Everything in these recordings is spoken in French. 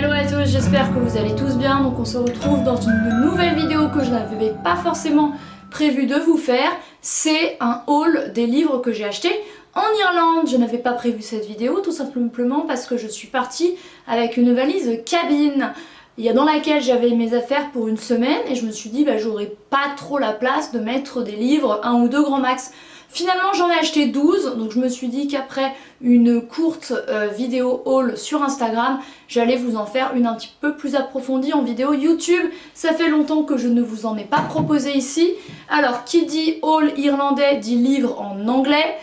Hello à tous, j'espère que vous allez tous bien. Donc on se retrouve dans une nouvelle vidéo que je n'avais pas forcément prévu de vous faire. C'est un haul des livres que j'ai achetés en Irlande. Je n'avais pas prévu cette vidéo tout simplement parce que je suis partie avec une valise cabine dans laquelle j'avais mes affaires pour une semaine et je me suis dit j'aurais pas trop la place de mettre des livres, un ou deux grand max. Finalement j'en ai acheté 12, donc je me suis dit qu'après une courte vidéo haul sur Instagram, j'allais vous en faire une un petit peu plus approfondie en vidéo YouTube. Ça fait longtemps que je ne vous en ai pas proposé ici. Alors qui dit haul irlandais dit livre en anglais.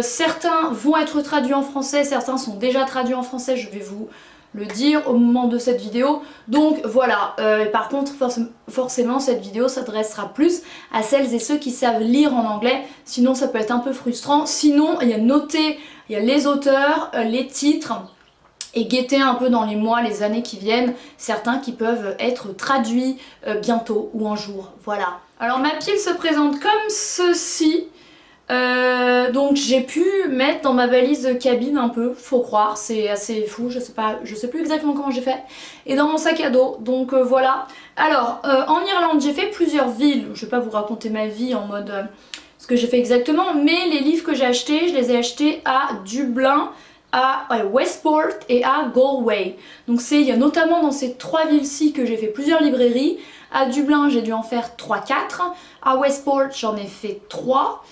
Certains vont être traduits en français, certains sont déjà traduits en français, je vais vous le dire au moment de cette vidéo. Donc voilà, par contre forcément cette vidéo s'adressera plus à celles et ceux qui savent lire en anglais, sinon ça peut être un peu frustrant. Sinon il y a noté, il y a les auteurs, les titres, et guetter un peu dans les mois, les années qui viennent, certains qui peuvent être traduits bientôt ou un jour, voilà. Alors ma pile se présente comme ceci. Donc j'ai pu mettre dans ma valise cabine un peu, faut croire, c'est assez fou, je sais plus exactement comment j'ai fait, et dans mon sac à dos, donc voilà. Alors en Irlande j'ai fait plusieurs villes, je vais pas vous raconter ma vie en mode ce que j'ai fait exactement, mais les livres que j'ai achetés, je les ai achetés à Dublin, à Westport et à Galway. Donc il y a notamment dans ces trois villes-ci que j'ai fait plusieurs librairies. À Dublin j'ai dû en faire 3-4, à Westport j'en ai fait 3.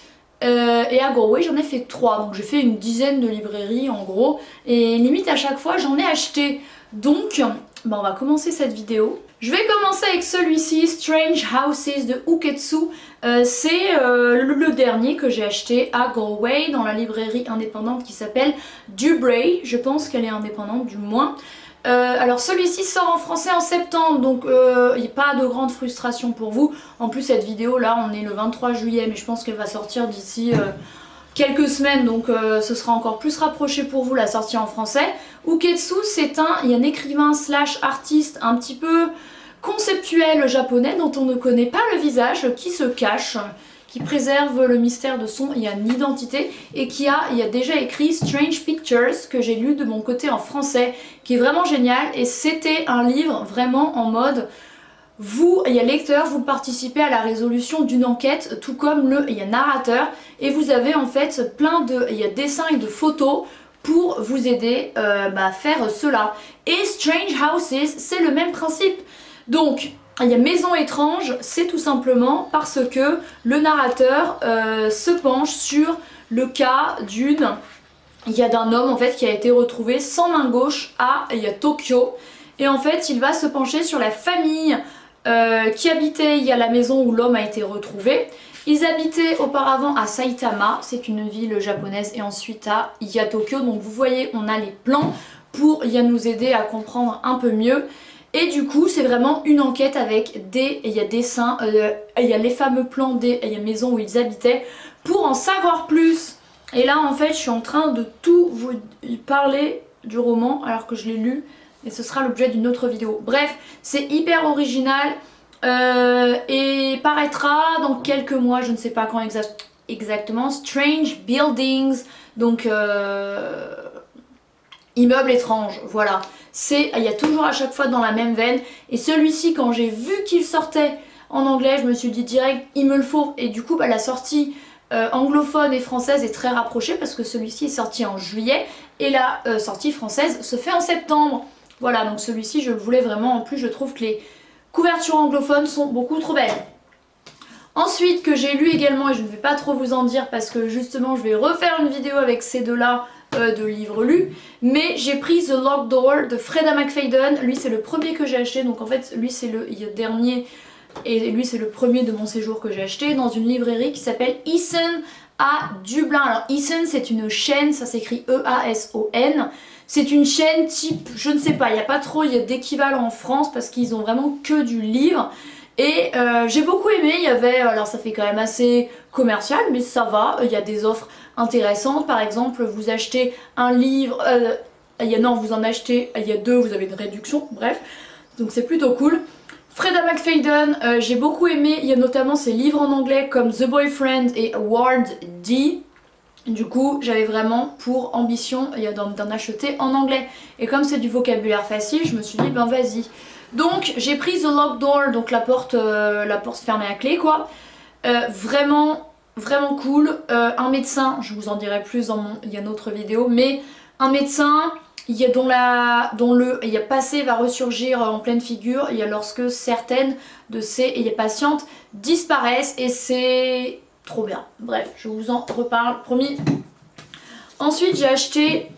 Et à Galway j'en ai fait 3, donc j'ai fait une dizaine de librairies en gros, et limite à chaque fois j'en ai acheté. Donc on va commencer cette vidéo. Je vais commencer avec celui-ci, Strange Houses de Uketsu. C'est le dernier que j'ai acheté à Galway dans la librairie indépendante qui s'appelle Dubray. Je pense qu'elle est indépendante du moins. Alors celui-ci sort en français en septembre, donc il n'y a pas de grande frustration pour vous. En plus cette vidéo là on est le 23 juillet, mais je pense qu'elle va sortir d'ici quelques semaines, donc ce sera encore plus rapproché pour vous la sortie en français. Uketsu c'est un écrivain slash artiste un petit peu conceptuel japonais dont on ne connaît pas le visage, qui se cache, qui préserve le mystère de son identité et qui a déjà écrit Strange Pictures que j'ai lu de mon côté en français, qui est vraiment génial. Et c'était un livre vraiment en mode vous, lecteur, vous participez à la résolution d'une enquête, tout comme le narrateur, et vous avez en fait plein de dessins et de photos pour vous aider à faire cela. Et Strange Houses c'est le même principe. Donc il y a Maison étrange, c'est tout simplement parce que le narrateur se penche sur le cas d'un homme en fait qui a été retrouvé sans main gauche à Tokyo, et en fait il va se pencher sur la famille qui habitait la maison où l'homme a été retrouvé. Ils habitaient auparavant à Saitama, c'est une ville japonaise, et ensuite à Tokyo. Donc vous voyez on a les plans pour nous aider à comprendre un peu mieux. Et du coup c'est vraiment une enquête avec des dessins, il y a les fameux plans des maisons où ils habitaient pour en savoir plus. Et là en fait je suis en train de tout vous parler du roman alors que je l'ai lu, et ce sera l'objet d'une autre vidéo. Bref, c'est hyper original et paraîtra dans quelques mois, je ne sais pas quand exactement, Strange Buildings, donc immeuble étrange, voilà. Il y a toujours à chaque fois dans la même veine, et celui-ci quand j'ai vu qu'il sortait en anglais je me suis dit direct il me le faut, et du coup la sortie anglophone et française est très rapprochée parce que celui-ci est sorti en juillet et la sortie française se fait en septembre. Voilà, donc celui-ci je le voulais vraiment, en plus je trouve que les couvertures anglophones sont beaucoup trop belles. Ensuite que j'ai lu également, et je ne vais pas trop vous en dire parce que justement je vais refaire une vidéo avec ces deux-là de livres lus, mais j'ai pris The Locked Door de Freda McFadden. Lui c'est le premier que j'ai acheté, donc en fait lui c'est le dernier et lui c'est le premier de mon séjour que j'ai acheté dans une librairie qui s'appelle Eason à Dublin. Alors Eason c'est une chaîne, ça s'écrit E-A-S-O-N. C'est une chaîne type, je ne sais pas, il n'y a pas trop d'équivalent en France parce qu'ils ont vraiment que du livre. Et j'ai beaucoup aimé, il y avait, alors ça fait quand même assez commercial mais ça va, il y a des offres intéressantes. Par exemple vous achetez un livre, vous en achetez, il y a deux, vous avez une réduction, bref, donc c'est plutôt cool. Freda McFadden, j'ai beaucoup aimé, il y a notamment ses livres en anglais comme The Boyfriend et Ward D. Du coup, j'avais vraiment pour ambition d'en acheter en anglais. Et comme c'est du vocabulaire facile, je me suis dit ben vas-y. Donc j'ai pris The Locked Door, donc la porte fermée à clé quoi. Vraiment cool. Un médecin, je vous en dirai plus il y a une autre vidéo, mais un médecin dont le passé va ressurgir en pleine figure lorsque certaines de ses patientes disparaissent et c'est trop bien. Bref, je vous en reparle, promis. Ensuite, j'ai acheté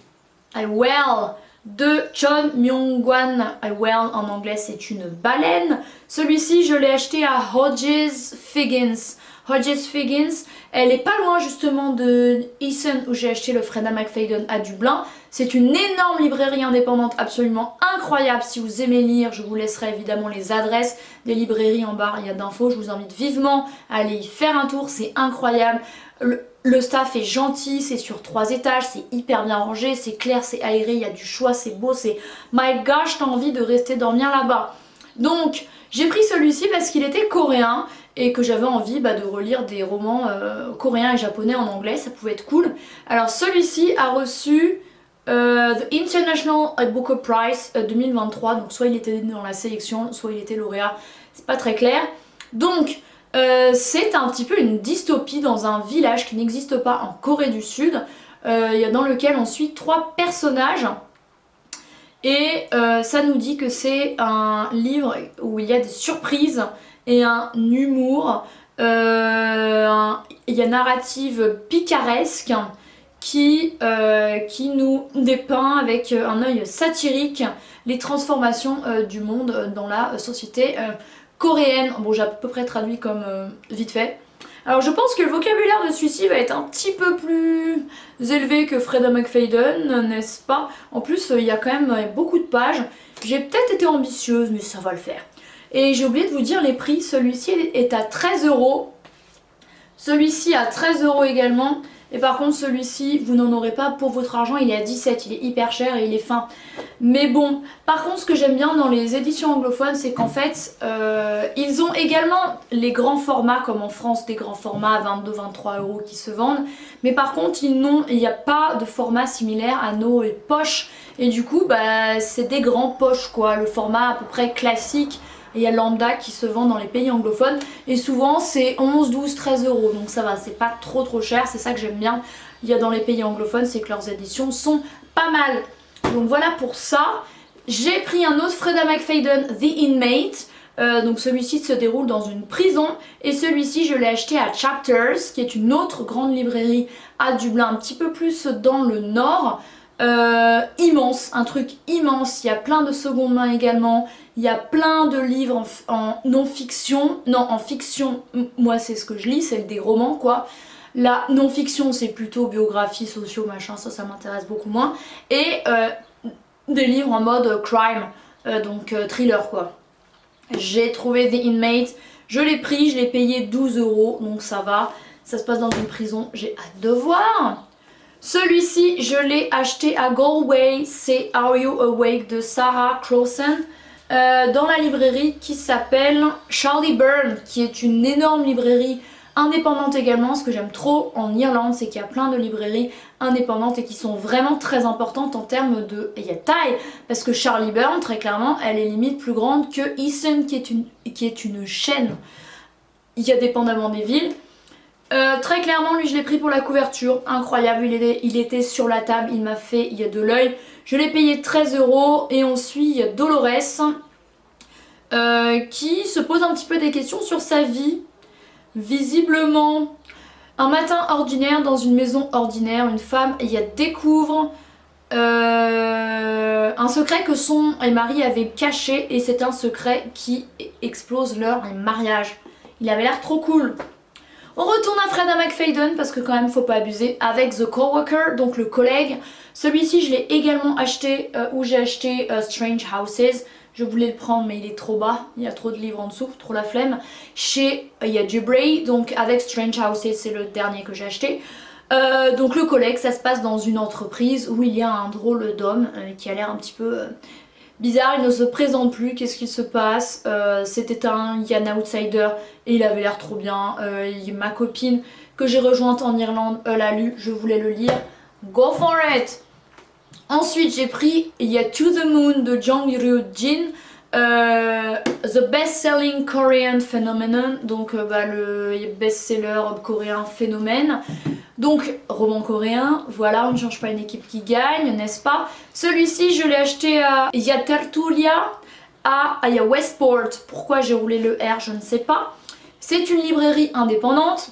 I Whale de Chon Myung-gwan. I Whale en anglais, c'est une baleine. Celui-ci, je l'ai acheté à Hodges Figgins. Hodges Figgins, elle est pas loin justement de Easton où j'ai acheté le Freda McFadden à Dublin. C'est une énorme librairie indépendante absolument incroyable. Si vous aimez lire, je vous laisserai évidemment les adresses des librairies en barre, il y a d'infos. Je vous invite vivement à aller y faire un tour, c'est incroyable. Le staff est gentil, c'est sur 3 étages, c'est hyper bien rangé, c'est clair, c'est aéré, il y a du choix, c'est beau, c'est my gosh, t'as envie de rester dormir là-bas. Donc j'ai pris celui-ci parce qu'il était coréen et que j'avais envie de relire des romans coréens et japonais en anglais, ça pouvait être cool. Alors celui-ci a reçu The International Booker Prize 2023, donc soit il était dans la sélection, soit il était lauréat, c'est pas très clair. Donc c'est un petit peu une dystopie dans un village qui n'existe pas en Corée du Sud, dans lequel on suit 3 personnages. Et ça nous dit que c'est un livre où il y a des surprises et un humour, il y a une narrative picaresque qui nous dépeint avec un œil satirique les transformations du monde dans la société coréenne. Bon, j'ai à peu près traduit comme vite fait. Alors je pense que le vocabulaire de celui-ci va être un petit peu plus élevé que Freda McFadden, n'est-ce pas? En plus, il y a quand même beaucoup de pages. J'ai peut-être été ambitieuse, mais ça va le faire. Et j'ai oublié de vous dire les prix. Celui-ci est à 13 €. Celui-ci à 13 € également. Et par contre celui-ci vous n'en aurez pas pour votre argent, il est à 17, il est hyper cher et il est fin. Mais bon, par contre ce que j'aime bien dans les éditions anglophones c'est qu'en fait ils ont également les grands formats comme en France, des grands formats à 22-23 € qui se vendent. Mais par contre il n'y a pas de format similaire à nos poches. Et du coup c'est des grands poches quoi, le format à peu près classique. Il y a lambda qui se vend dans les pays anglophones et souvent c'est 11, 12, 13 €, donc ça va, c'est pas trop cher, c'est ça que j'aime bien. Il y a dans les pays anglophones, c'est que leurs éditions sont pas mal. Donc voilà pour ça. J'ai pris un autre Freda McFadden, The Inmate. Donc celui-ci se déroule dans une prison et celui-ci je l'ai acheté à Chapters qui est une autre grande librairie à Dublin, un petit peu plus dans le nord. Immense, un truc immense, il y a plein de seconde main également, il y a plein de livres en non-fiction, non en fiction, moi c'est ce que je lis, c'est des romans quoi. La non-fiction c'est plutôt biographie, sociaux, machin, ça m'intéresse beaucoup moins. Et des livres en mode crime, donc thriller quoi. J'ai trouvé The Inmate, je l'ai pris, je l'ai payé 12 €, donc ça va, ça se passe dans une prison, j'ai hâte de voir. Celui-ci, je l'ai acheté à Galway, c'est Are You Awake de Sarah Crowson dans la librairie qui s'appelle Charlie Byrne, qui est une énorme librairie indépendante également. Ce que j'aime trop en Irlande, c'est qu'il y a plein de librairies indépendantes et qui sont vraiment très importantes en termes de taille, parce que Charlie Byrne, très clairement, elle est limite plus grande que Easton, qui est une chaîne. Il y a dépendamment des villes. Très clairement lui je l'ai pris pour la couverture, incroyable, il était sur la table, il m'a fait, il y a de l'œil, je l'ai payé 13 € et on suit Dolores qui se pose un petit peu des questions sur sa vie. Visiblement, un matin ordinaire dans une maison ordinaire, une femme découvre un secret que son mari avait caché et c'est un secret qui explose leur mariage. Il avait l'air trop cool. On retourne à Freda McFadden parce que quand même faut pas abuser avec The Coworker, donc le collègue. Celui-ci je l'ai également acheté où j'ai acheté Strange Houses. Je voulais le prendre mais il est trop bas, il y a trop de livres en dessous, trop la flemme. Il y a Dubray, donc avec Strange Houses c'est le dernier que j'ai acheté. Donc le collègue, ça se passe dans une entreprise où il y a un drôle d'homme qui a l'air un petit peu bizarre, il ne se présente plus, qu'est-ce qui se passe? C'était un Yann Outsider et il avait l'air trop bien. Ma copine que j'ai rejointe en Irlande l'a lu, je voulais le lire. Go for it! Ensuite j'ai pris il y a To the Moon de Jang Ryu Jin. The best-selling Korean phenomenon, donc le best-seller coréen phénomène. Donc roman coréen, voilà, on ne change pas une équipe qui gagne, n'est-ce pas? Celui-ci je l'ai acheté à Tertulia, à Westport. Pourquoi j'ai roulé le R, je ne sais pas. C'est une librairie indépendante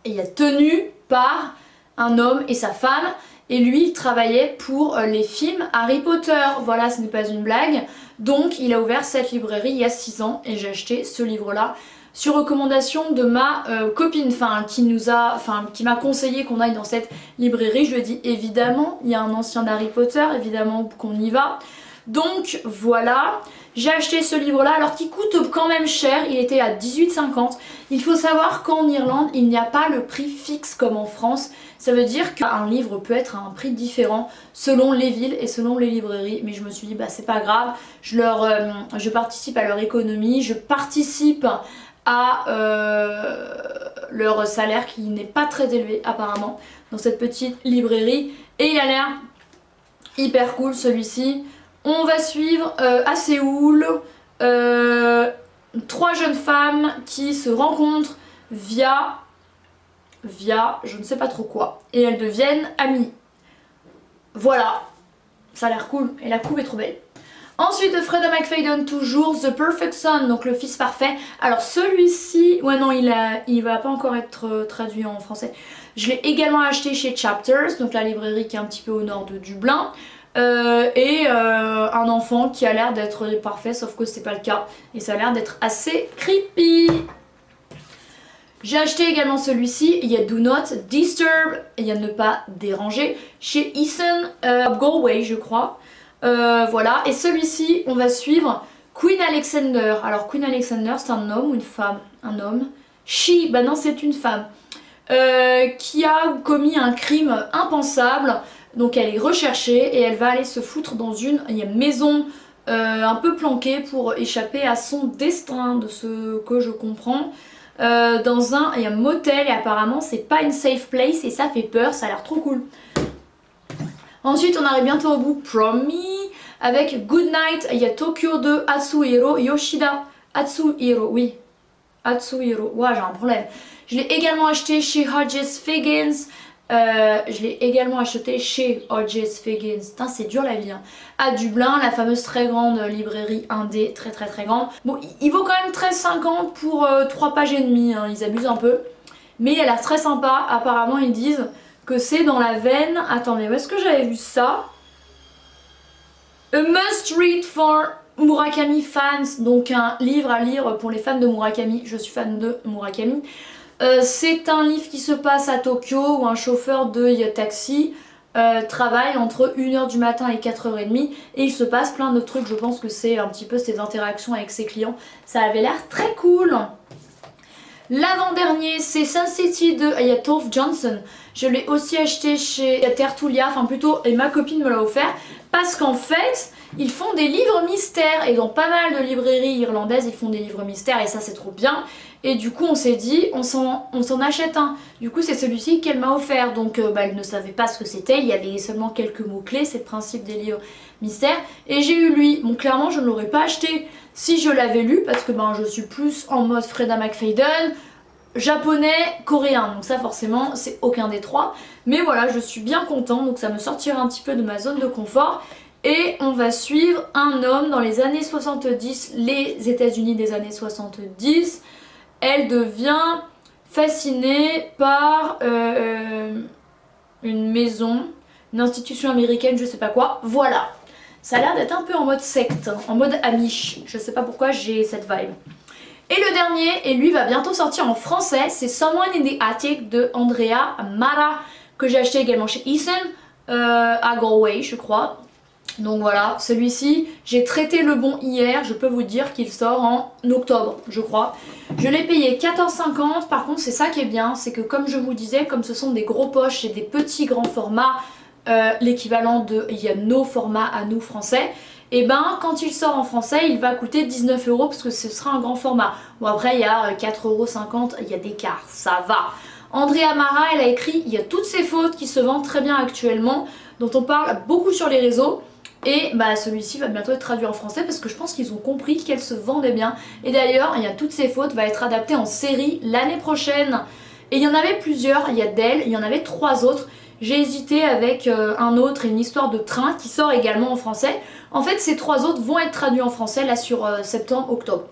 et il est tenu par un homme et sa femme. Et lui, il travaillait pour les films Harry Potter. Voilà, ce n'est pas une blague. Donc, il a ouvert cette librairie il y a 6 ans et j'ai acheté ce livre-là sur recommandation de ma copine, qui m'a conseillé qu'on aille dans cette librairie. Je lui ai dit évidemment, il y a un ancien Harry Potter, évidemment qu'on y va. Donc voilà, j'ai acheté ce livre-là alors qu'il coûte quand même cher, il était à 18,50 €. Il faut savoir qu'en Irlande, il n'y a pas le prix fixe comme en France. Ça veut dire qu'un livre peut être à un prix différent selon les villes et selon les librairies. Mais je me suis dit, bah c'est pas grave, je participe à leur économie, je participe à leur salaire qui n'est pas très élevé apparemment dans cette petite librairie. Et il a l'air hyper cool celui-ci. On va suivre à Séoul 3 jeunes femmes qui se rencontrent via je ne sais pas trop quoi et elles deviennent amies. Voilà, ça a l'air cool et la couve est trop belle. Ensuite de Freida McFadden, toujours The Perfect Son, donc le fils parfait. Alors celui-ci, ouais non il va pas encore être traduit en français. Je l'ai également acheté chez Chapters, donc la librairie qui est un petit peu au nord de Dublin. Un enfant qui a l'air d'être parfait, sauf que c'est pas le cas et ça a l'air d'être assez creepy. J'ai acheté également celui-ci, il y a Do Not Disturb, il y a Ne pas déranger, chez Eason Galway je crois. Voilà, et celui-ci on va suivre Queen Alexander. Alors Queen Alexander c'est un homme ou une femme? Un homme. She, bah non c'est une femme. Qui a commis un crime impensable. Donc elle est recherchée et elle va aller se foutre dans une maison un peu planquée pour échapper à son destin, de ce que je comprends. Dans un motel et apparemment c'est pas une safe place et ça fait peur, ça a l'air trop cool. Ensuite on arrive bientôt au bout, Prom Me, avec Good Night, il y a Tokyo de Atsuhiro Yoshida. Atsuhiro, oui. Atsuhiro, ouais j'ai un problème. Je l'ai également acheté chez Hodges Figgins. Je l'ai également acheté chez Hodges Figgins. Putain, c'est dur la vie. Hein. À Dublin, la fameuse très grande librairie indé, très grande. Bon, il vaut quand même 13,50 pour 3 pages et demie. Hein. Ils abusent un peu. Mais il a l'air très sympa. Apparemment, ils disent que c'est dans la veine. Attendez, où est-ce que j'avais vu ça? A must read for Murakami fans. Donc, un livre à lire pour les fans de Murakami. Je suis fan de Murakami. C'est un livre qui se passe à Tokyo où un chauffeur de taxi travaille entre 1h du matin et 4h30 et il se passe plein de trucs. Je pense que c'est un petit peu ses interactions avec ses clients. Ça avait l'air très cool. L'avant-dernier c'est Sun City de Tove Johnson. Je l'ai aussi acheté chez Tertulia, enfin plutôt, et ma copine me l'a offert parce qu'en fait ils font des livres mystères et dans pas mal de librairies irlandaises ils font des livres mystères et ça c'est trop bien. Et du coup on s'est dit on s'en achète un. Du coup c'est celui-ci qu'elle m'a offert. Donc elle ne savait pas ce que c'était. Il y avait seulement quelques mots clés. C'est le principe des livres mystères. Et j'ai eu lui. Bon clairement je ne l'aurais pas acheté si je l'avais lu. Parce que je suis plus en mode Freida McFadden, japonais, coréen. Donc ça forcément c'est aucun des trois. Mais voilà je suis bien contente. Donc ça me sortira un petit peu de ma zone de confort. Et on va suivre un homme dans les années 70. Les États-Unis des années 70. Elle devient fascinée par une maison, une institution américaine, je sais pas quoi. Voilà, ça a l'air d'être un peu en mode secte, en mode Amish. Je sais pas pourquoi j'ai cette vibe. Et le dernier, et lui va bientôt sortir en français, c'est Someone in the Attic de Andrea Mara, que j'ai acheté également chez Eason, à Galway je crois. Donc voilà, celui-ci, j'ai traité le bon hier, je peux vous dire qu'il sort en octobre, je crois. Je l'ai payé 14,50, par contre c'est ça qui est bien, c'est que comme je vous disais, comme ce sont des gros poches et des petits grands formats, l'équivalent de nos formats à nous français, et ben quand il sort en français il va coûter 19 € parce que ce sera un grand format. Bon après il y a 4,50 €, il y a d'écart, ça va. Andrea Mara, elle a écrit Il y a toutes ces fautes qui se vendent très bien actuellement, dont on parle beaucoup sur les réseaux. Et bah celui-ci va bientôt être traduit en français parce que je pense qu'ils ont compris qu'elle se vendait bien. Et d'ailleurs, Il y a toutes ces fautes va être adapté en série l'année prochaine. Et il y en avait plusieurs, il y a d'elle, il y en avait 3 autres. J'ai hésité avec un autre et une histoire de train qui sort également en français. En fait, ces 3 autres vont être traduits en français là sur septembre-octobre.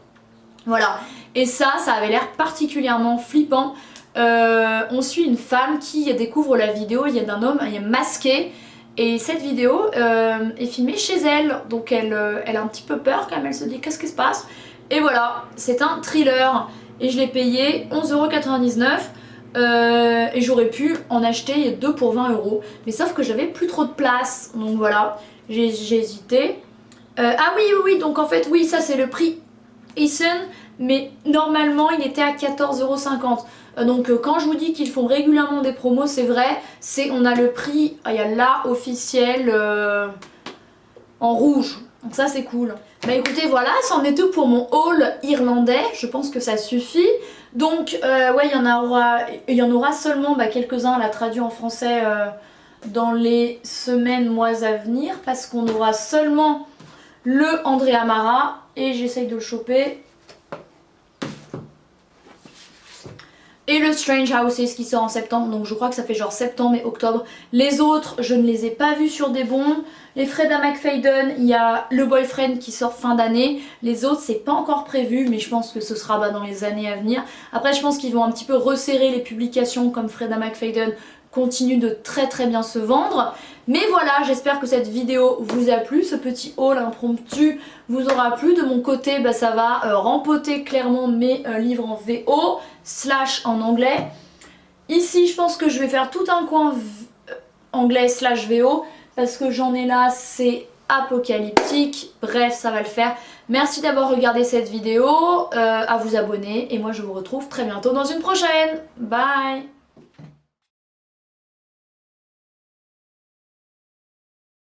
Voilà. Et ça avait l'air particulièrement flippant. On suit une femme qui découvre la vidéo, il y a d'un homme, il est masqué. Et cette vidéo est filmée chez elle, donc elle a un petit peu peur quand même, elle se dit qu'est-ce qui se passe. Et voilà, c'est un thriller et je l'ai payé 11,99 €. Et j'aurais pu en acheter 2 pour 20 €, mais sauf que j'avais plus trop de place, donc voilà, j'ai hésité. Ah oui, donc en fait oui, ça c'est le prix Eason, mais normalement il était à 14,50 €. Donc quand je vous dis qu'ils font régulièrement des promos, c'est vrai, on a le prix, il y a la officiel en rouge, donc ça c'est cool. Bah écoutez voilà, c'en est tout pour mon haul irlandais, je pense que ça suffit. Donc ouais, il y en aura seulement quelques-uns à la traduire en français dans les semaines, mois à venir, parce qu'on aura seulement le Andrea Mara, et j'essaye de le choper. Et le Strange Houses qui sort en septembre, donc je crois que ça fait genre septembre et octobre. Les autres, je ne les ai pas vus sur des bons. Les Freda McFadden, il y a le Boyfriend qui sort fin d'année. Les autres, c'est pas encore prévu, mais je pense que ce sera dans les années à venir. Après, je pense qu'ils vont un petit peu resserrer les publications comme Freda McFadden continue de très bien se vendre. Mais voilà, j'espère que cette vidéo vous a plu, ce petit haul impromptu vous aura plu. De mon côté, ça va rempoter clairement mes livres en VO / en anglais. Ici, je pense que je vais faire tout un coin anglais / VO parce que j'en ai là, c'est apocalyptique. Bref, ça va le faire. Merci d'avoir regardé cette vidéo, à vous abonner et moi je vous retrouve très bientôt dans une prochaine. Bye!